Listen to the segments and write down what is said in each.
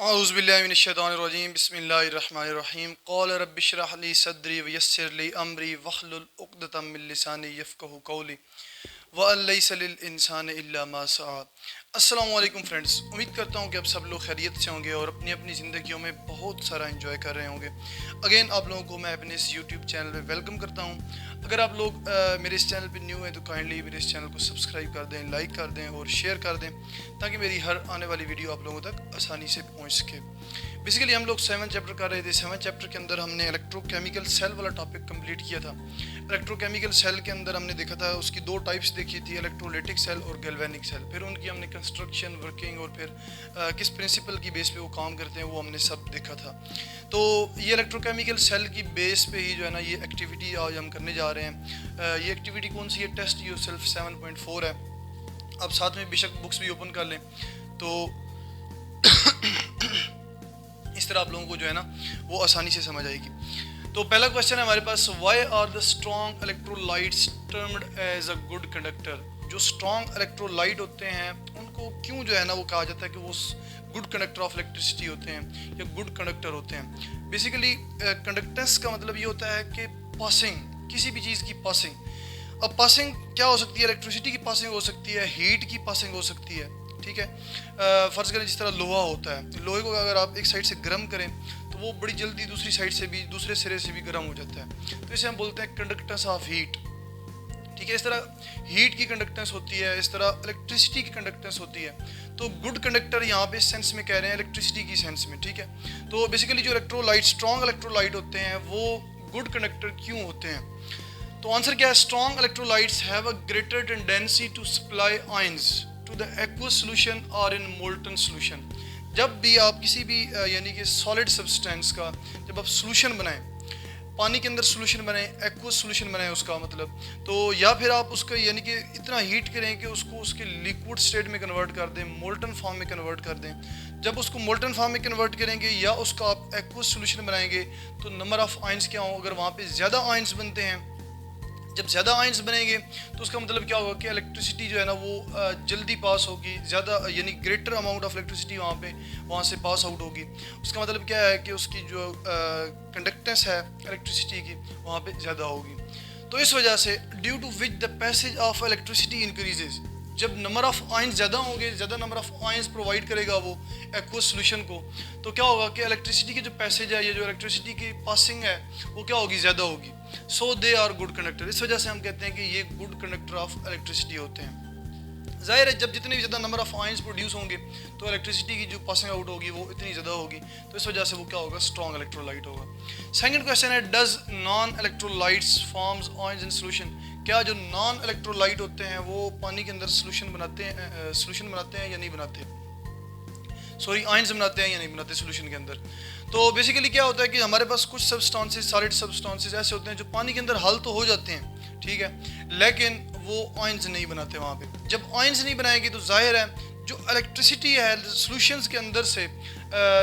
औज़ुबिल्लाहिमिनश्शैतानिर्रजीम बिस्मिल्लाहिर्रहमानिर्रहीम क़ाल रब्बि इश्रह ली सदरी वयस्सिर ली अमरी वहलुल उक़दतम मिन लिसानी यफ़क़हू क़ौली वअलैसा लिल इंसानि इल्ला मा सआ। अस्सलामु अलैकुम फ्रेंड्स, उम्मीद करता हूँ कि आप सब लोग खैरियत से होंगे और अपनी अपनी ज़िंदगियों में बहुत सारा एंजॉय कर रहे होंगे। अगेन आप लोगों को मैं अपने इस यूट्यूब चैनल पे वेलकम करता हूँ। अगर आप लोग मेरे इस चैनल पे न्यू हैं तो काइंडली मेरे इस चैनल को सब्सक्राइब कर दें, लाइक कर दें और शेयर कर दें ताकि मेरी हर आने वाली वीडियो आप लोगों तक आसानी से पहुँच सके। बेसिकली हम लोग 7 चैप्टर कर रहे थे। 7 चैप्टर के अंदर हमने इलेक्ट्रोकेमिकल सेल वाला टॉपिक कंप्लीट किया था। इलेक्ट्रोकेमिकल सेल के अंदर हमने देखा था, उसकी दो टाइप्स देखी थी, इलेक्ट्रोलाइटिक सेल और गैल्वेनिक सेल। फिर उनकी हमने कंस्ट्रक्शन, वर्किंग और फिर किस प्रिंसिपल की बेस पे वो काम करते हैं वो हमने सब देखा था। तो ये इलेक्ट्रोकेमिकल सेल की बेस पे ही जो है ना ये एक्टिविटी आज हम करने जा रहे हैं। ये एक्टिविटी कौन सी है? टेस्ट योरसेल्फ 7.4 है। आप साथ में बेशक बुक्स भी ओपन कर लें तो इस तरह आप लोगों को जो है ना वो आसानी से समझ आएगी। तो पहला क्वेश्चन है हमारे पास, why are the strong electrolytes termed as a good conductor. जो स्ट्रॉन्ग इलेक्ट्रोलाइट होते हैं उनको क्यों जो है ना वो कहा जाता है कि वो गुड कंडक्टर ऑफ इलेक्ट्रिसिटी होते हैं या गुड कंडक्टर होते हैं। बेसिकली कंडक्टेंस का मतलब ये होता है कि पासिंग, किसी भी चीज़ की पासिंग। अब पासिंग क्या हो सकती है? इलेक्ट्रिसिटी की पासिंग हो सकती है, हीट की पासिंग हो सकती है, ठीक है। फ़र्ज़ करें जिस तरह लोहा होता है, लोहे को अगर आप एक साइड से गर्म करें तो वो बड़ी जल्दी दूसरी साइड से भी, दूसरे सिरे से भी गर्म हो जाता है। तो इसे हम बोलते हैं कंडक्टेंस ऑफ हीट, ठीक है। इस तरह हीट की कंडक्टेंस होती है, इस तरह इलेक्ट्रिसिटी की कंडक्टेंस होती है। तो गुड कंडक्टर यहाँ पे इस सेंस में कह रहे हैं, इलेक्ट्रिसिटी की सेंस में, ठीक है। तो बेसिकली जो इलेक्ट्रोलाइट, स्ट्रॉन्ग इलेक्ट्रोलाइट होते हैं वो गुड कंडक्टर क्यों होते हैं? तो आंसर क्या है? Strong electrolytes have a greater tendency to supply ions to the aqueous solution और इन मोल्टन सोल्यूशन। जब भी आप किसी भी यानी कि सॉलिड सब्सटेंस का जब आप सोल्यूशन बनाएं, पानी के अंदर सोल्यूशन बनाएं, एक्वस सोल्यूशन बनाएं उसका मतलब, तो या फिर आप उसका यानी कि इतना हीट करें कि उसको उसके लिक्विड स्टेट में कन्वर्ट कर दें, मोल्टन फॉर्म में कन्वर्ट कर दें। जब उसको मोल्टन फॉर्म में कन्वर्ट करेंगे या उसका आप एक्वस सोल्यूशन बनाएंगे तो नंबर ऑफ़ आयंस क्या हो? अगर वहाँ पे ज़्यादा आयंस बनते हैं, जब ज़्यादा आयंस बनेंगे तो उसका मतलब क्या होगा कि इलेक्ट्रिसिटी जो है ना वो जल्दी पास होगी, ज़्यादा यानी ग्रेटर अमाउंट ऑफ इलेक्ट्रिसिटी वहाँ से पास आउट होगी। उसका मतलब क्या है कि उसकी जो कंडक्टेंस है इलेक्ट्रिसिटी की वहाँ पे ज़्यादा होगी। तो इस वजह से due to which the passage of electricity increases, जब नंबर ऑफ़ आयंस ज़्यादा होंगे, ज़्यादा नंबर ऑफ़ आयंस प्रोवाइड करेगा वो एक्वस सोल्यूशन को, तो क्या होगा कि इलेक्ट्रिसिटी की जो पैसेज है, ये जो इलेक्ट्रिसिटी की पासिंग है वो क्या होगी? ज़्यादा होगी। सो दे आर गुड कंडक्टर। इस वजह से हम कहते हैं कि ये गुड कंडक्टर ऑफ इलेक्ट्रिसिटी होते हैं। जाहिर है जब जितने भी ज़्यादा नंबर ऑफ आयंस प्रोड्यूस होंगे तो इलेक्ट्रिसिटी की जो पासिंग आउट होगी वो इतनी ज़्यादा होगी, तो इस वजह से वो क्या होगा? स्ट्रॉन्ग इलेक्ट्रोलाइट होगा। सेकंड क्वेश्चन है, does non electrolytes forms ions in solution. क्या जो नॉन इलेक्ट्रोलाइट होते हैं वो पानी के अंदर सोल्यूशन बनाते हैं या नहीं बनाते? सॉरी, आयंस बनाते हैं या नहीं बनाते सोल्यूशन के अंदर? तो बेसिकली क्या होता है कि हमारे पास कुछ सब्सटेंसेस, सॉलिड सब्सटेंसेस ऐसे होते हैं जो पानी के अंदर हल तो हो जाते हैं, ठीक है, लेकिन वो आयंस नहीं बनाते वहाँ पे। जब आयंस नहीं बनाएंगे तो जाहिर है जो इलेक्ट्रिसिटी है सॉल्यूशंस के अंदर से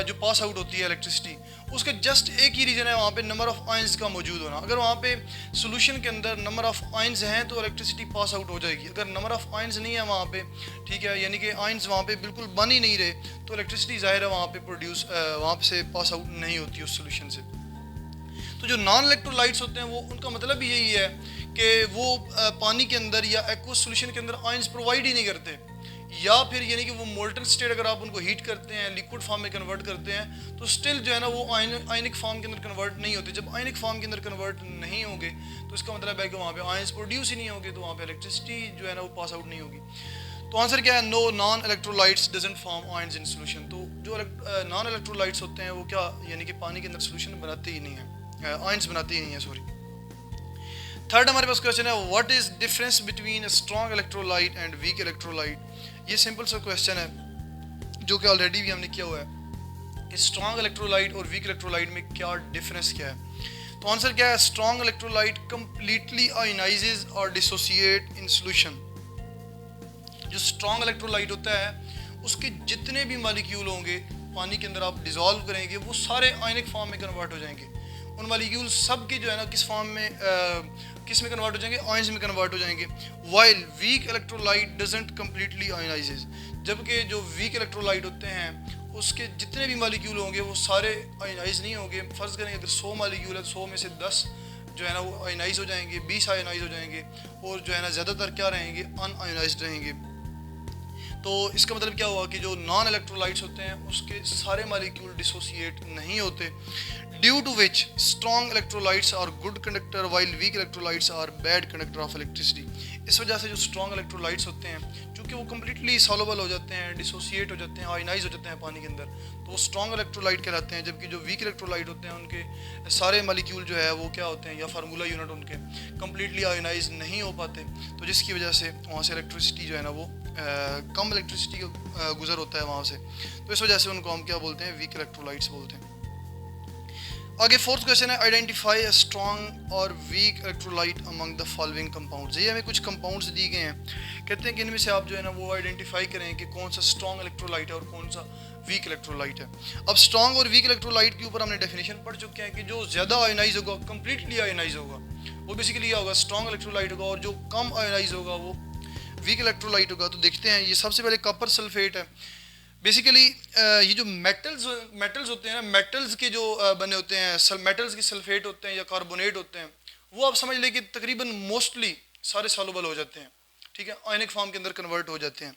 जो पास आउट होती है इलेक्ट्रिसिटी, उसका जस्ट एक ही रीज़न है वहाँ पे नंबर ऑफ़ आयंस का मौजूद होना। अगर वहाँ पे सॉल्यूशन के अंदर नंबर ऑफ़ आयंस हैं तो इलेक्ट्रिसिटी पास आउट हो जाएगी। अगर नंबर ऑफ़ आयंस नहीं है वहाँ पे, ठीक है, यानी कि आयंस वहाँ पे बिल्कुल बन ही नहीं रहे, तो इलेक्ट्रिसिटी ज़ाहिर है वहाँ पे प्रोड्यूस वहाँ से पास आउट नहीं होती उस सॉल्यूशन से। तो जो नॉन इलेक्ट्रोलाइट्स होते हैं वो, उनका मतलब भी यही है कि वो पानी के अंदर या एक्वस सॉल्यूशन के अंदर आयंस प्रोवाइड ही नहीं करते, या फिर यानी कि वो मोल्टन स्टेट अगर आप उनको हीट करते हैं, लिक्विड फॉर्म में कन्वर्ट करते हैं, तो स्टिल जो है ना वो आयनिक फॉर्म के अंदर कन्वर्ट नहीं होते। जब आयनिक फॉर्म के अंदर कन्वर्ट नहीं होंगे तो इसका मतलब है कि वहाँ पे आयंस प्रोड्यूस ही नहीं होंगे, तो वहाँ पे इलेक्ट्रिसिटी जो है ना वो पास आउट नहीं होगी। तो आंसर क्या है? No, non electrolytes doesn't form ions in solution. तो जो नॉन इलेक्ट्रोलाइट्स होते हैं वो क्या यानी कि पानी के अंदर सोल्यूशन बनाते ही नहीं है, आयंस बनाते ही नहीं है, सॉरी। थर्ड हमारे पास क्वेश्चन है, what is difference between a strong electrolyte and weak electrolyte. ये सिंपल सा क्वेश्चन है जो कि ऑलरेडी भी हमने किया हुआ है कि स्ट्रॉन्ग इलेक्ट्रोलाइट और वीक इलेक्ट्रोलाइट में क्या डिफरेंस क्या है। तो आंसर क्या है? स्ट्रॉन्ग इलेक्ट्रोलाइट कंप्लीटली आयनाइजेज और डिसोसिएट इन सोल्यूशन। जो स्ट्रॉन्ग इलेक्ट्रोलाइट होता है उसके जितने भी मॉलिक्यूल होंगे पानी के अंदर आप डिसॉल्व करेंगे वो सारे आयनिक फॉर्म में कन्वर्ट हो जाएंगे। उन मॉलिक्यूल सब के जो है ना किस फॉर्म में किस में कन्वर्ट हो जाएंगे? आयंस में कन्वर्ट हो जाएंगे। While weak electrolyte doesn't completely ionises, जबकि जो वीक इलेक्ट्रोलाइट होते हैं उसके जितने भी मालिक्यूल होंगे वो सारे आयनाइज नहीं होंगे। फ़र्ज़ करें अगर 100 मालिक्यूल है तो 100 में से 10 जो है ना वो आयनाइज हो जाएंगे, 20 आयनाइज हो जाएंगे और जो है ना ज़्यादातर क्या रहेंगे, अनआयनाइज्ड रहेंगे। तो इसका मतलब क्या हुआ कि जो नॉन इलेक्ट्रोलाइट्स होते हैं उसके सारे मालिक्यूल डिसोसिएट नहीं होते, due to which strong electrolytes are good conductor while weak electrolytes are bad conductor of electricity. इस वजह से जो स्ट्रॉन्ग इलेक्ट्रोलाइट्स होते हैं चूँकि वो कम्प्लीटली सॉल्युबल हो जाते हैं, डिसोसिएट हो जाते हैं, आयनाइज हो जाते हैं पानी के अंदर, तो वो स्ट्रॉन्ग इलेक्ट्रोलाइट कहलाते हैं। जबकि जो वीक इलेक्ट्रोलाइट होते हैं उनके सारे मालिक्यूल जो है वो क्या होते हैं, या फार्मूला यूनिट उनके कम्प्लीटली आयनाइज नहीं हो पाते, तो जिसकी वजह से वहाँ से इलेक्ट्रिसिटी जो है ना वो कम इलेक्ट्रिसिटी का गुजर होता है वहाँ से, तो इस वजह से उनको हम क्या बोलते हैं, वीक इलेक्ट्रोलाइट्स बोलते हैं। आगे फोर्थ क्वेश्चन है, आइडेंटिफाई अ स्ट्रॉन्ग और weak electrolyte among the following compounds. ये हमें कुछ कंपाउंड्स दिए गए हैं, कहते हैं कि इनमें से आप जो है ना वो आइडेंटिफाई करें कि कौन सा स्ट्रॉन्ग इलेक्ट्रोलाइट है और कौन सा वीक इलेक्ट्रोलाइट है। अब स्ट्रॉन्ग और वीक इलेक्ट्रोलाइट के ऊपर हमने डेफिनेशन पढ़ चुके हैं कि जो ज़्यादा आयनाइज होगा, कम्प्लीटली आयनाइज होगा, वो बेसिकली क्या होगा, स्ट्रॉन्ग इलेक्ट्रोलाइट होगा, और जो कम आयनाइज होगा वो वीक इलेक्ट्रोलाइट होगा। तो देखते हैं, ये सबसे पहले कॉपर सल्फेट है। बेसिकली ये जो मेटल्स होते हैं ना, मेटल्स के जो बने होते हैं, मेटल्स के सल्फेट होते हैं या कार्बोनेट होते हैं, वो आप समझ लें कि तकरीबन मोस्टली सारे सॉल्युबल हो जाते हैं, ठीक है, आयनिक फॉर्म के अंदर कन्वर्ट हो जाते हैं।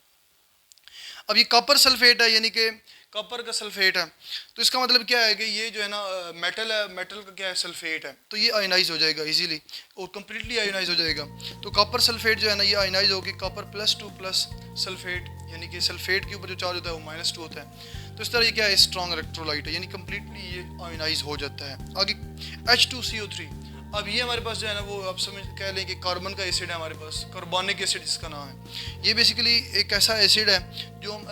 अब ये कॉपर सल्फेट है, यानी कि कॉपर का सल्फेट है, तो इसका मतलब क्या है कि ये जो है ना मेटल है, मेटल का क्या है, सल्फेट है, तो ये आयनाइज हो जाएगा इजीली और कम्प्लीटली आयनाइज हो जाएगा। तो कॉपर सल्फेट जो है ना ये आयनाइज होगी, कॉपर +2 प्लस सल्फेट, यानी कि सल्फेट के ऊपर जो चार्ज होता है वो -2 होता है। तो इस तरह ये क्या है, स्ट्रॉन्ग इलेक्ट्रोलाइट है, यानी कम्प्लीटली ये आयनाइज हो जाता है। आगे H2CO3, अब ये हमारे पास जो है ना वो आप समझ कह लें कि कार्बन का एसिड है हमारे पास, कार्बोनिक एसिड इसका नाम है। ये बेसिकली एक ऐसा एसिड है जो हम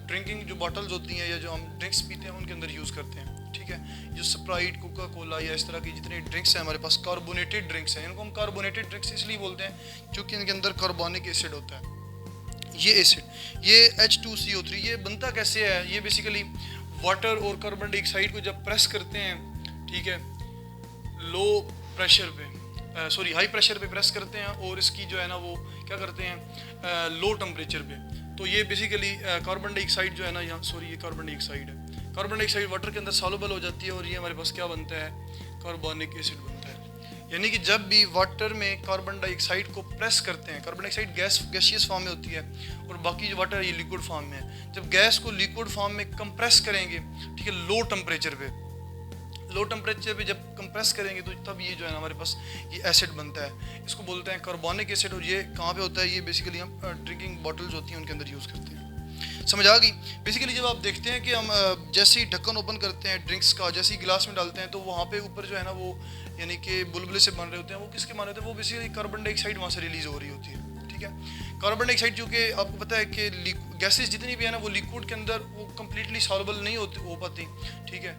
ड्रिंकिंग जो बॉटल्स होती हैं या जो हम ड्रिंक्स पीते हैं उनके अंदर यूज़ करते हैं, ठीक है। जो स्प्राइट, कोका कोला या इस तरह की जितनी ड्रिंक्स हैं हमारे पास, कार्बोनेटेड ड्रिंक्स हैं, इनको हम कार्बोनेटेड ड्रिंक्स इसलिए बोलते हैं क्योंकि इनके अंदर कार्बोनिक एसिड होता है। ये एसिड, ये H2CO3, ये बनता कैसे है, ये बेसिकली वाटर और कार्बन डाइऑक्साइड को जब प्रेस करते हैं, ठीक है, लो प्रेशर पे, हाई प्रेशर पे प्रेस करते हैं और इसकी जो है ना वो क्या करते हैं, लो टेम्परेचर पे, तो ये बेसिकली कार्बन डाइऑक्साइड जो है ना, यहाँ ये कार्बन डाइऑक्साइड है, कार्बन डाइऑक्साइड वाटर के अंदर सॉल्युबल हो जाती है और ये हमारे पास क्या बनता है, कार्बोनिक एसिड बनता है। यानी कि जब भी वाटर में कार्बन डाइऑक्साइड को प्रेस करते हैं, कार्बन डाइऑक्साइड गैसियस फॉर्म में होती है और बाकी जो वाटर ये लिक्विड फॉर्म में है, जब गैस को लिक्विड फॉर्म में कंप्रेस करेंगे, ठीक है, लो टेम्परेचर पे जब कंप्रेस करेंगे तो तब ये जो है ना हमारे पास ये एसिड बनता है, इसको बोलते हैं कार्बोनिक एसिड। और ये कहाँ पे होता है, ये बेसिकली हम ड्रिंकिंग बॉटल्स होती हैं उनके अंदर यूज़ करते हैं। समझ आ गई? बेसिकली जब आप देखते हैं कि हम जैसे ही ढक्कन ओपन करते हैं ड्रिंक्स का, जैसे ही गिलास में डालते हैं तो वहाँ पे ऊपर जो है ना वो यानी कि बुलबुले से बन रहे होते हैं, वो किसके बन रहे होते हैं, वो बेसिकली कार्बन डाइऑक्साइड वहाँ से रिलीज़ हो रही होती है, ठीक है। कार्बन डाइऑक्साइड चूँकि आपको पता है कि गैसेस जितनी भी है ना वो लिक्विड के अंदर वो कम्प्लीटली सॉल्युबल नहीं हो पाती, ठीक है।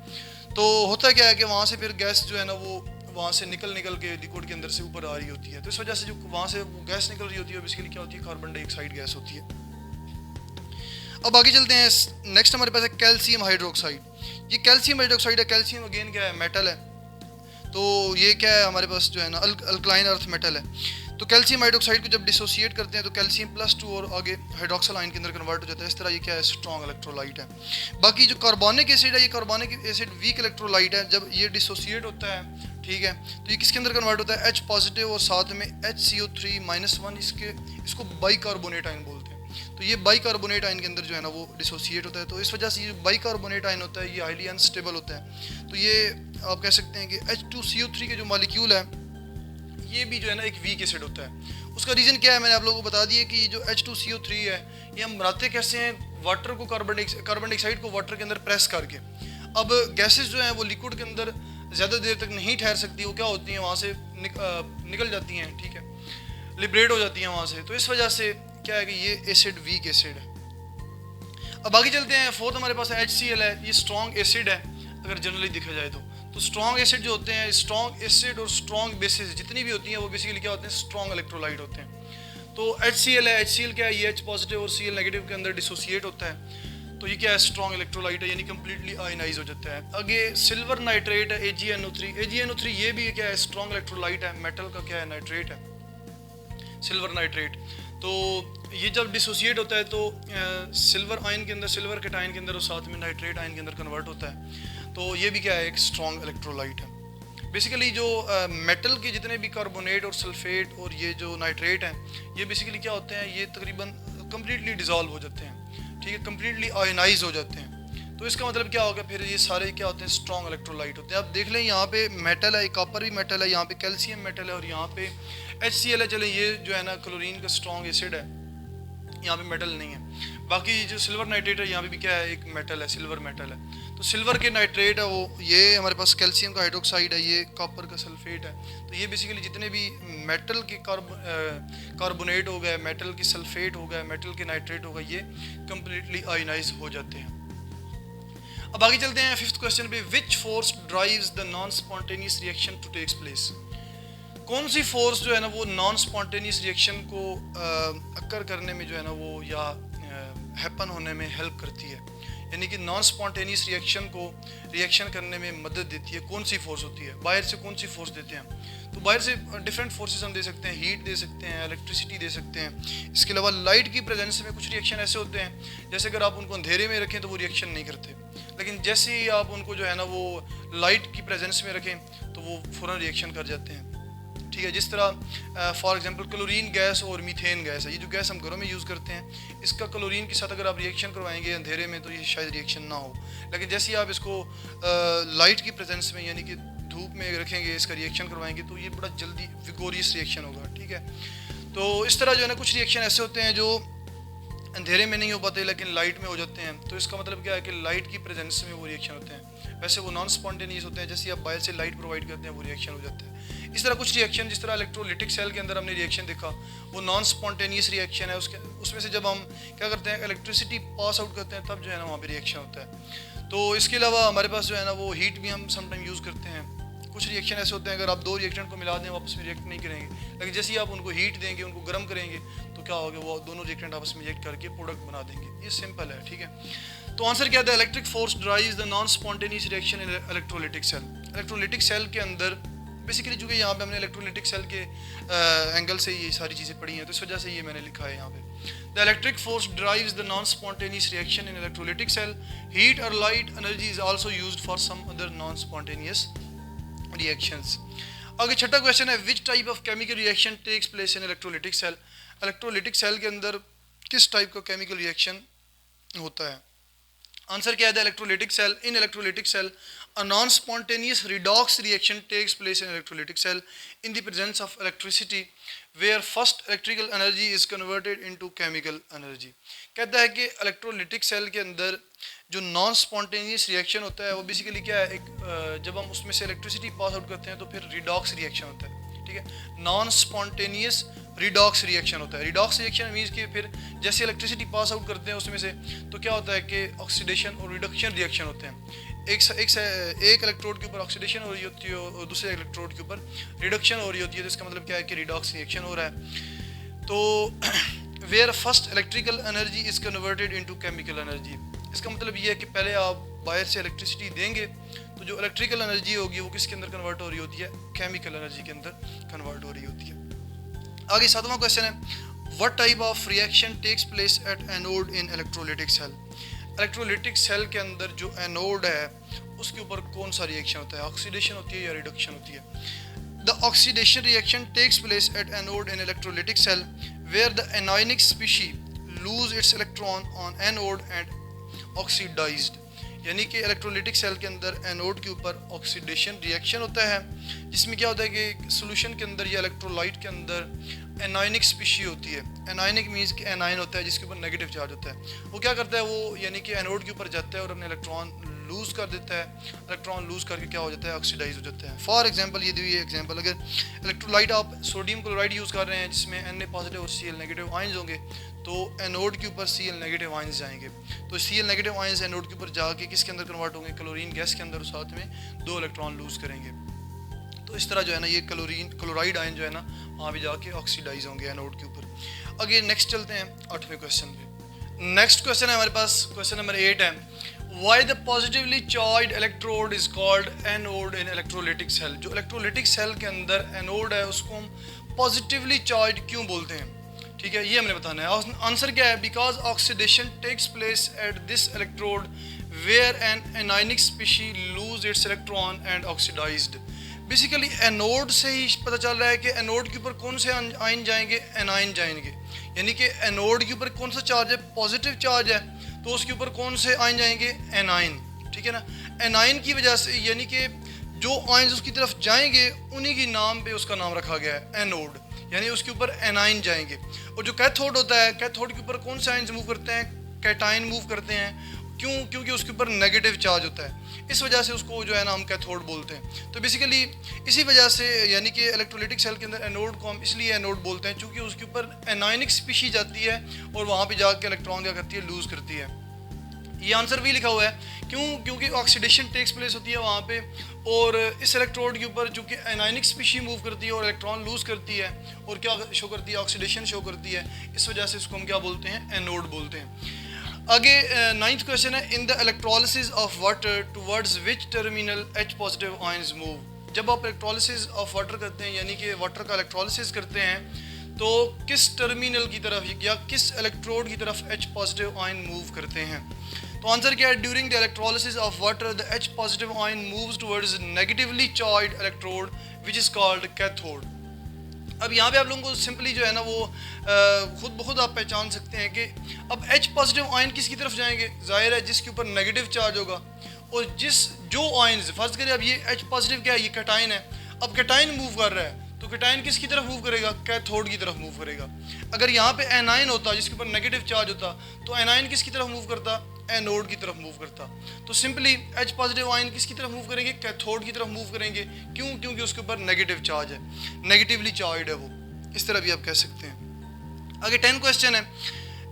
तो होता क्या है कि वहाँ से फिर गैस जो है ना वो वहाँ से निकल के लिक्विड के अंदर से ऊपर आ रही होती है, तो इस वजह से जो वहाँ से वो गैस निकल रही होती है बेसिकली क्या होती है, कार्बन डाइऑक्साइड गैस होती है। अब आगे चलते हैं, नेक्स्ट हमारे पास है कैल्शियम हाइड्रोक्साइड। ये कैल्शियम हाइड्रोक्साइड है, कैल्शियम अगेन क्या है, मेटल है, तो ये क्या है हमारे पास जो है ना अल्कलाइन अर्थ मेटल है। तो कैल्शियम हाइड्रोक्साइड को जब डिसोसिएट करते हैं तो कैल्शियम +2 और आगे हाइड्रोक्सल आयन के अंदर कन्वर्ट हो जाता है। इस तरह ये क्या है, स्ट्रॉन्ग इलेक्ट्रोलाइट है। बाकी जो कार्बोनिक एसिड है, ये कार्बोनिक एसिड वीक इलेक्ट्रोलाइट है। जब ये डिसोसिएट होता है, ठीक है, तो ये किसके अंदर कन्वर्ट होता है, H+ और साथ में HCO3-1, इसको बाइकार्बोनेट आयन बोलते हैं। तो ये बाइकार्बोनेट आयन के अंदर जो है ना वो डिसोसिएट होता है, तो इस वजह से ये बाइकार्बोनेट आयन होता है ये हाईली अनस्टेबल होता है। तो ये आप कह सकते हैं कि H2CO3 के जो मॉलिक्यूल है ये भी जो है ना एक वीक एसिड होता है। उसका रीज़न क्या है, मैंने आप लोगों को बता दिया कि ये जो H2CO3 है ये हम बनाते कैसे हैं, वाटर को कार्बन डाइऑक्साइड को वाटर के अंदर प्रेस करके। अब गैसेस जो हैं वो लिक्विड के अंदर ज़्यादा देर तक नहीं ठहर सकती, वो क्या होती हैं वहाँ से निकल जाती हैं, ठीक है, लिबरेट हो जाती हैं वहाँ से। तो इस वजह से क्या है कि ये एसिड वीक एसिड है। अब आगे चलते हैं, फोर्थ हमारे पास HCl है, ये स्ट्रॉन्ग एसिड है अगर जनरली देखा जाए तो स्ट्रॉन्ग एसिड जो होते हैं, स्ट्रॉन्ग एसिड और स्ट्रॉन्ग बेसिस जितनी भी होती हैं वो बेसिकली क्या होते हैं, स्ट्रॉन्ग इलेक्ट्रोलाइट होते हैं। तो HCl है, HCl क्या है, ये H+ और Cl- के अंदर डिसोसिएट होता है, तो ये क्या है, स्ट्रॉन्ग इलेक्ट्रोलाइट है, यानी कंप्लीटली आयनाइज हो जाता है। आगे सिल्वर नाइट्रेट है, AgNO3 ये भी क्या है, स्ट्रॉन्ग इलेक्ट्रोलाइट है, मेटल का क्या है, नाइट्रेट है, सिल्वर नाइट्रेट। तो ये जब डिसोसिएट होता है तो सिल्वर आयन के अंदर, सिल्वर कैटायन के अंदर और साथ में नाइट्रेट आयन के अंदर कन्वर्ट होता है। तो ये भी क्या है, एक स्ट्रॉन्ग इलेक्ट्रोलाइट है। बेसिकली जो मेटल के जितने भी कार्बोनेट और सल्फेट और ये जो नाइट्रेट हैं, ये बेसिकली क्या होते हैं, ये तकरीबन कम्प्लीटली डिज़ोल्व हो जाते हैं, ठीक है, कम्प्लीटली आयनाइज हो जाते हैं। तो इसका मतलब क्या होगा, फिर ये सारे क्या होते हैं, स्ट्रॉन्ग इलेक्ट्रोलाइट होते हैं। आप देख लें यहाँ पे मेटल है, कॉपर भी मेटल है, यहाँ पे कैल्शियम मेटल है और यहाँ पे HCl है। चले ये जो है ना क्लोरीन का स्ट्रॉन्ग एसिड है, यहाँ पे मेटल नहीं है। बाकी जो सिल्वर नाइट्रेट है यहाँ पे भी क्या है, एक मेटल है, सिल्वर मेटल है। तो सिल्वर के नाइट्रेट है वो, ये हमारे पास कैल्शियम का हाइड्रोक्साइड है, ये कॉपर का सल्फेट है। तो ये बेसिकली जितने भी मेटल के कार्बोनेट हो गए, मेटल के सल्फेट हो गए, मेटल के नाइट्रेट हो गए, ये कम्प्लीटली आयनाइज हो जाते हैं। अब आगे चलते हैं 5th क्वेश्चन पे। Which force drives the non spontaneous reaction to takes place? कौन सी फोर्स जो है ना वो नॉन स्पॉन्टेनियस रिएक्शन को अक्कर करने में जो है ना वो या हैपन होने में हेल्प करती है, यानी कि नॉन स्पॉन्टेनियस रिएक्शन को रिएक्शन करने में मदद देती है? कौन सी फोर्स होती है? बाहर से कौन सी फोर्स देते हैं? तो बाहर से डिफरेंट फोर्सेस हम दे सकते हैं, हीट दे सकते हैं, इलेक्ट्रिसिटी दे सकते हैं। इसके अलावा लाइट की प्रेजेंस में कुछ रिएक्शन ऐसे होते हैं, जैसे अगर आप उनको अंधेरे में रखें तो वो रिएक्शन नहीं करते, लेकिन जैसे ही आप उनको जो है ना वो लाइट की प्रेजेंस में रखें तो वो फ़ौरन रिएक्शन कर जाते हैं, ठीक है। जिस तरह फॉर एग्जांपल क्लोरीन गैस और मीथेन गैस है, ये जो गैस हम घरों में यूज़ करते हैं, इसका क्लोरीन के साथ अगर आप रिएक्शन करवाएंगे अंधेरे में तो ये शायद रिएक्शन ना हो, लेकिन जैसे ही आप इसको लाइट की प्रेजेंस में यानी कि धूप में रखेंगे, इसका रिएक्शन करवाएंगे तो ये बड़ा जल्दी विगोरियस रिएक्शन होगा, ठीक है। तो इस तरह जो है ना कुछ रिएक्शन ऐसे होते हैं जो अंधेरे में नहीं हो पाते लेकिन लाइट में हो जाते हैं। तो इसका मतलब क्या है कि लाइट की प्रेजेंस में वो रिएक्शन होते हैं। वैसे वो नॉन स्पॉन्टेनियस होते हैं, जैसे आप बाहर से लाइट प्रोवाइड करते हैं वो रिएक्शन हो जाता है। इस तरह कुछ रिएक्शन, जिस तरह इलेक्ट्रोलिटिक सेल के अंदर हमने रिएक्शन देखा, वो नॉन स्पॉन्टेनियस रिएक्शन है। उसमें से जब हम क्या करते हैं, इलेक्ट्रिसिटी पास आउट करते हैं, तब जो है ना वहाँ पर रिएक्शन होता है। तो इसके अलावा हमारे पास जो है ना वो हीट भी हम समटाइम यूज़ करते हैं। कुछ रिएक्शन ऐसे होते हैं अगर आप दो रिएक्टेंट को मिला दें वो आपस में रिएक्ट नहीं करेंगे, लेकिन जैसे ही आप उनको हीट देंगे, उनको गर्म करेंगे तो क्या होगा, वो दोनों रिएक्टेंट आपस में रिएक्ट करके प्रोडक्ट बना देंगे। ये सिंपल है, ठीक है। तो आंसर क्या था, electric force drives the non spontaneous reaction in electrolytic cell. Electrolytic cell के अंदर बेसिकली चूँकि यहाँ पे हमने इलेक्ट्रोलिटिक सेल के एंगल से ये सारी चीज़ें पढ़ी हैं तो इस वजह से ये मैंने लिखा है यहाँ पे। The electric force drives the non spontaneous reaction in electrolytic cell. Heat और light energy is also used for some other non spontaneous reactions. आगे छठा क्वेश्चन है, which type of chemical reaction takes place in electrolytic cell. Electrolytic cell के अंदर किस type का chemical reaction होता है? आंसर क्या है, the electrolytic cell, in electrolytic cell a non-spontaneous redox reaction takes place in electrolytic cell in the presence of electricity where first electrical energy is converted into chemical energy। कहता है कि electrolytic cell के अंदर जो non spontaneous reaction होता है वो basically क्या है, एक जब हम उसमें से इलेक्ट्रिसिटी पास आउट करते हैं तो फिर रिडॉक्स रिएक्शन होता है, ठीक है। नॉन स्पॉन्टेनियस रिडॉक्स रिएक्शन होता है। रिडॉक्स रिएक्शन मीन्स कि फिर जैसे इलेक्ट्रिसिटी पास आउट करते हैं उसमें से तो क्या होता है कि ऑक्सीडेशन और रिडक्शन रिएक्शन होते हैं। एक इलेक्ट्रोड के ऊपर ऑक्सीडेशन हो रही होती है और दूसरे इलेक्ट्रोड के ऊपर रिडक्शन हो रही होती है। तो इसका मतलब क्या है कि रिडॉक्स रिएक्शन हो रहा है। तो where first electrical energy is converted into chemical energy. इसका मतलब ये है कि पहले आप बाहर से इलेक्ट्रिसिटी देंगे तो जो इलेक्ट्रिकल एनर्जी होगी वो किसके अंदर कन्वर्ट हो रही होती है, केमिकल एनर्जी के अंदर कन्वर्ट हो रही होती है। आगे 7वां क्वेश्चन है, what type of reaction takes place at anode in electrolytic cell. Electrolytic cell के अंदर जो एनोड है उसके ऊपर कौन सा रिएक्शन होता है, ऑक्सीडेशन होती है या रिडक्शन होती है? The oxidation reaction takes place at anode in electrolytic cell where the anionic species lose its electron on anode and oxidized. यानी कि इलेक्ट्रोलिटिक सेल के अंदर एनोड के ऊपर ऑक्सीडेशन रिएक्शन होता है जिसमें क्या होता है कि सोल्यूशन के अंदर या इलेक्ट्रोलाइट के अंदर एनायनिक स्पीशी होती है। एनायनिक मीन्स कि एनायन होता है जिसके ऊपर नेगेटिव चार्ज होता है। वो क्या करता है, वो यानी कि एनोड के ऊपर जाता है और अपने इलेक्ट्रॉन लूज कर देता है। इलेक्ट्रॉन लूज करके क्या हो जाता है, ऑक्सीडाइज हो जाता है। फॉर एग्जांपल ये दी एग्जांपल, अगर इलेक्ट्रोलाइट आप सोडियम क्लोराइड यूज़ कर रहे हैं जिसमें Na पॉजिटिव और Cl नेगेटिव आयंस होंगे तो एनोड के ऊपर Cl नेगेटिव आयंस जाएंगे। तो Cl नेगेटिव आयंस एनोड के ऊपर जाके किसके अंदर कन्वर्ट होंगे, क्लोरीन गैस के अंदर, और साथ में 2 इलेक्ट्रॉन लूज करेंगे। तो इस तरह जो है ना ये क्लोराइड आयन जो है ना वहाँ भी जाके ऑक्सीडाइज होंगे एनोड के ऊपर। आगे नेक्स्ट चलते हैं 8वें क्वेश्चन पे। नेक्स्ट क्वेश्चन है हमारे पास, क्वेश्चन नंबर 8 है, Why the positively charged electrode is called anode in electrolytic cell। जो इलेक्ट्रोलिटिक सेल के अंदर एनोड है उसको हम पॉजिटिवली चार्ज क्यों बोलते हैं, ठीक है, ये हमने बताना है। आंसर क्या है? Because oxidation takes place at this electrode where an anionic species lose its electron and oxidized. Basically anode से ही पता चल रहा है कि एनोड के ऊपर कौन से आयन जाएंगे? एनायन जाएंगे। यानी कि एनोड के ऊपर कौन सा चार्ज है? पॉजिटिव चार्ज है, तो उसके ऊपर कौन से आयन जाएंगे? एनायन। ठीक है ना, एनायन की वजह से यानी कि जो आयन उसकी तरफ जाएंगे उन्हीं के नाम पे उसका नाम रखा गया है एनोड, यानी उसके ऊपर एनायन जाएंगे। और जो कैथोड होता है, कैथोड के ऊपर कौन से आयन मूव करते हैं? कैटायन मूव करते हैं। क्यों? क्योंकि उसके ऊपर नेगेटिव चार्ज होता है, इस वजह से उसको जो है ना हम कैथोड बोलते हैं। तो बेसिकली इसी वजह से यानी कि इलेक्ट्रोलाइटिक सेल के अंदर एनोड को हम इसलिए एनोड बोलते हैं क्योंकि उसके ऊपर एनायनिक स्पीशी जाती है और वहाँ पे जाके इलेक्ट्रॉन क्या करती है? लूज़ करती है। ये आंसर भी लिखा हुआ है। क्यों? क्योंकि ऑक्सीडेशन टेक्स प्लेस होती है वहाँ पे, और इस इलेक्ट्रोड के ऊपर चूँकि एनायनिक स्पीशी मूव करती है और इलेक्ट्रॉन लूज़ करती है और क्या शो करती है? ऑक्सीडेशन शो करती है। इस वजह से इसको हम क्या बोलते हैं? एनोड बोलते हैं। आगे 9th क्वेश्चन है, in the electrolysis of water towards which terminal H positive ions move. जब आप इलेक्ट्रोलिसिस ऑफ वाटर करते हैं यानी कि वाटर का इलेक्ट्रोलिसिस करते हैं तो किस टर्मिनल की तरफ या किस इलेक्ट्रोड की तरफ H पॉजिटिव आयन मूव करते हैं? तो आंसर क्या है? During the electrolysis of water the H positive ion moves towards negatively charged electrode which is called cathode. अब यहाँ पे आप लोगों को सिंपली जो है ना वो खुद ब खुद आप पहचान सकते हैं कि अब H पॉजिटिव आयन किसकी तरफ जाएंगे? जाहिर है जिसके ऊपर नेगेटिव चार्ज होगा। और जो आयन फर्ज करें, अब ये H पॉजिटिव क्या है? ये कैटायन है। अब कैटायन मूव कर रहा है तो कैटायन किसकी तरफ मूव करेगा? कैथोड की तरफ मूव करेगा। अगर यहाँ पे एनायन होता जिसके ऊपर नेगेटिव चार्ज होता तो एनायन किसकी तरफ मूव करता? एनोड की तरफ मूव करता। तो सिंपली H पॉजिटिव आयन किसकी तरफ मूव करेंगे? कैथोड की तरफ मूव करेंगे। क्यों? क्योंकि उसके ऊपर नेगेटिव चार्ज है, नेगेटिवली चार्ज है वो। इस तरह भी आप कह सकते हैं। आगे 10 क्वेश्चन है,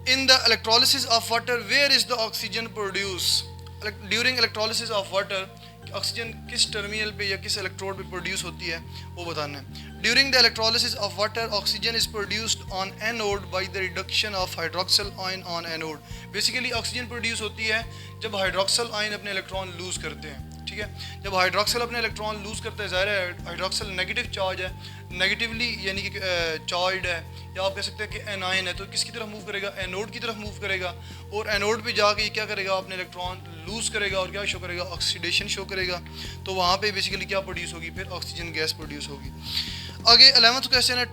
in the electrolysis of water where is the oxygen produce. During electrolysis of water oxygen किस टर्मिनल पे या किस इलेक्ट्रोड पे प्रोड्यूस होती है वो बताना है। During the electrolysis of water oxygen is produced on anode by the reduction of hydroxyl ion on anode. Basically oxygen produce होती है जब हाइड्रोक्सिल आयन अपने इलेक्ट्रॉन लूज करते हैं। ठीक है, जब हाइड्रोक्सिल अपने इलेक्ट्रॉन लूज करते हैं, ज़ाहिर है हाइड्रोक्सिल नेगेटिव चार्ज है, नेगेटिवली यानी कि चार्ज है, या आप कह सकते हैं कि एनायन है, तो किसकी तरफ मूव करेगा? एनोड की तरफ मूव करेगा। और एनोड पे जाके ये क्या करेगा? अपने इलेक्ट्रॉन लूज करेगा और क्या शो करेगा? ऑक्सीडेशन शो करेगा। तो वहाँ पे बेसिकली क्या प्रोड्यूस होगी? फिर ऑक्सीजन गैस प्रोड्यूस होगी। आगे 11th क्वेश्चन है,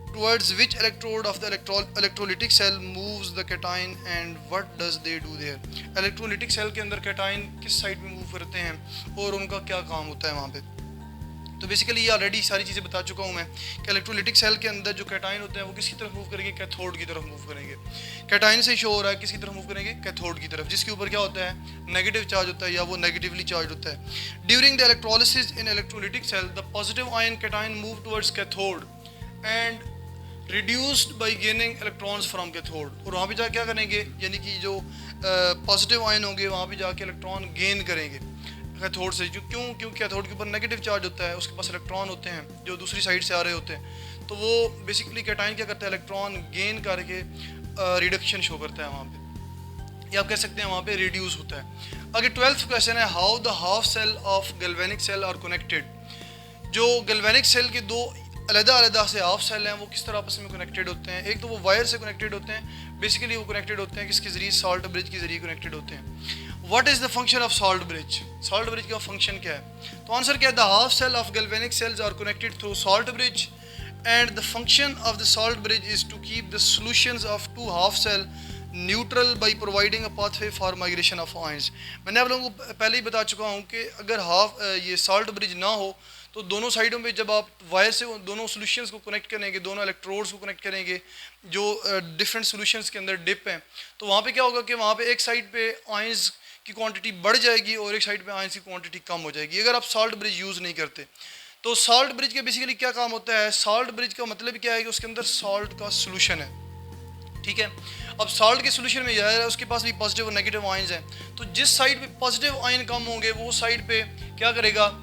towards which electrode of the electrolytic cell moves the cation and what does they do there। Electrolytic cell के अंदर कैटायन किस साइड में मूव करते हैं और उनका क्या काम होता है वहाँ पे? तो बेसिकली ये ऑलरेडी सारी चीज़ें बता चुका हूँ मैं कि इलेक्ट्रोलिटिक सेल के अंदर जो कैटायन होते हैं वो किसकी तरफ मूव करेंगे? कैथोड की तरफ मूव करेंगे। कैटायन से शो हो रहा है किसकी तरफ मूव करेंगे? कैथोड की तरफ, जिसके ऊपर क्या होता है? नेगेटिव चार्ज होता है या वो नेगेटिवली चार्ज होता है। During the electrolysis in electrolytic cell the positive ion cation move towards cathode and reduced by gaining electrons from cathode. और वहाँ पे जाके क्या करेंगे? यानी कि जो पॉजिटिव आयन होंगे वहाँ पे जाके इलेक्ट्रॉन गेन करेंगे कैथोड से। क्यों? क्योंकि कैथोड के ऊपर नेगेटिव चार्ज होता है, उसके पास इलेक्ट्रॉन होते हैं जो दूसरी साइड से आ रहे होते हैं। तो वो बेसिकली कैटायन क्या करता है? इलेक्ट्रॉन गेन करके रिडक्शन शो करता है वहाँ पे, या आप कह सकते हैं वहाँ पे रिड्यूस होता है। आगे 12th क्वेश्चन है, how the half cell of galvanic cell are connected. जो गैल्वेनिक सेल के दो अलग से हाफ सेल हैं वो किस तरह आपस में कनेक्टेड होते हैं? एक तो वो वायर से कनेक्टेड होते हैं, बेसिकली वो कनेक्टेड होते हैं किसके ज़रिए? सॉल्ट ब्रिज के ज़रिए कनेक्टेड होते हैं। What is the function of salt bridge? Salt bridge का फंक्शन क्या है? तो आंसर क्या है? The half cell of galvanic cells are connected through salt bridge and the function of the salt bridge is to keep the solutions of two half cell neutral by providing a pathway for migration of ions. मैंने आप लोगों को पहले ही बता चुका हूँ कि अगर ये सॉल्ट ब्रिज ना हो तो दोनों साइडों पे जब आप वायर से दोनों सॉल्यूशंस को कनेक्ट करेंगे, दोनों इलेक्ट्रोड्स को कनेक्ट करेंगे जो डिफरेंट सॉल्यूशंस के अंदर डिप हैं, तो वहाँ पे क्या होगा कि वहाँ पे एक साइड पे आयंस की क्वांटिटी बढ़ जाएगी और एक साइड पे आयंस की क्वांटिटी कम हो जाएगी अगर आप सॉल्ट ब्रिज यूज़ नहीं करते। तो सॉल्ट ब्रिज के बेसिकली क्या काम होता है? सॉल्ट ब्रिज का मतलब क्या है कि उसके अंदर सॉल्ट का सोल्यूशन है। ठीक है, अब सॉल्ट के सोल्यूशन में यह है उसके पास भी पॉजिटिव और नेगेटिव आयंस हैं, तो जिस साइड पे पॉजिटिव आयन कम होंगे वो साइड पे क्या करेगा?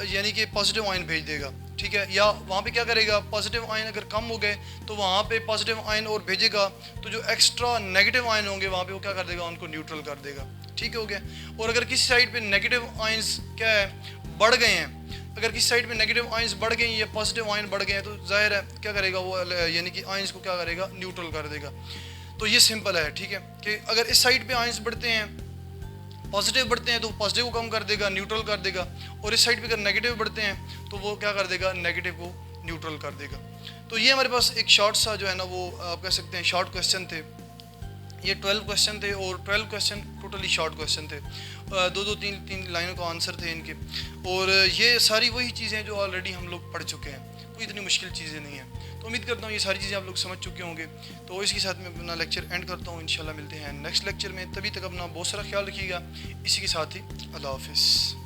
यानी कि पॉजिटिव आयन भेज देगा। ठीक है, या वहाँ पे क्या करेगा? पॉजिटिव आयन अगर कम हो गए तो वहाँ पे पॉजिटिव आयन और भेजेगा, तो जो एक्स्ट्रा नेगेटिव आयन होंगे वहाँ पे वो क्या कर देगा? उनको न्यूट्रल कर देगा। ठीक हो गया। और अगर किसी साइड पे नेगेटिव आयंस क्या है? बढ़ गए हैं अगर किसी साइड में नेगेटिव आयंस बढ़ गए या पॉजिटिव आयन बढ़ गए हैं तो जाहिर है क्या करेगा वो, यानी कि आयंस को क्या करेगा, न्यूट्रल कर देगा। तो ये सिंपल है, ठीक है, कि अगर इस साइड पे आयंस बढ़ते हैं, पॉजिटिव बढ़ते हैं तो पॉजिटिव को कम कर देगा, न्यूट्रल कर देगा, और इस साइड पे अगर नेगेटिव बढ़ते हैं तो वो क्या कर देगा, नेगेटिव को न्यूट्रल कर देगा। तो ये हमारे पास एक शॉर्ट सा जो है ना वो आप कह सकते हैं शॉर्ट क्वेश्चन थे। ये 12 क्वेश्चन थे और 12 क्वेश्चन टोटली शॉर्ट क्वेश्चन थे, दो दो तीन तीन लाइनों का आंसर थे इनके, और ये सारी वही चीज़ें जो ऑलरेडी हम लोग पढ़ चुके हैं, तो इतनी मुश्किल चीज़ें नहीं हैं। तो उम्मीद करता हूँ ये सारी चीज़ें आप लोग समझ चुके होंगे। तो इसके साथ मैं अपना लेक्चर एंड करता हूँ, इंशाल्लाह मिलते हैं नेक्स्ट लेक्चर में। तभी तक अपना बहुत सारा ख्याल रखिएगा। इसी के साथ ही अल्लाह हाफिज़।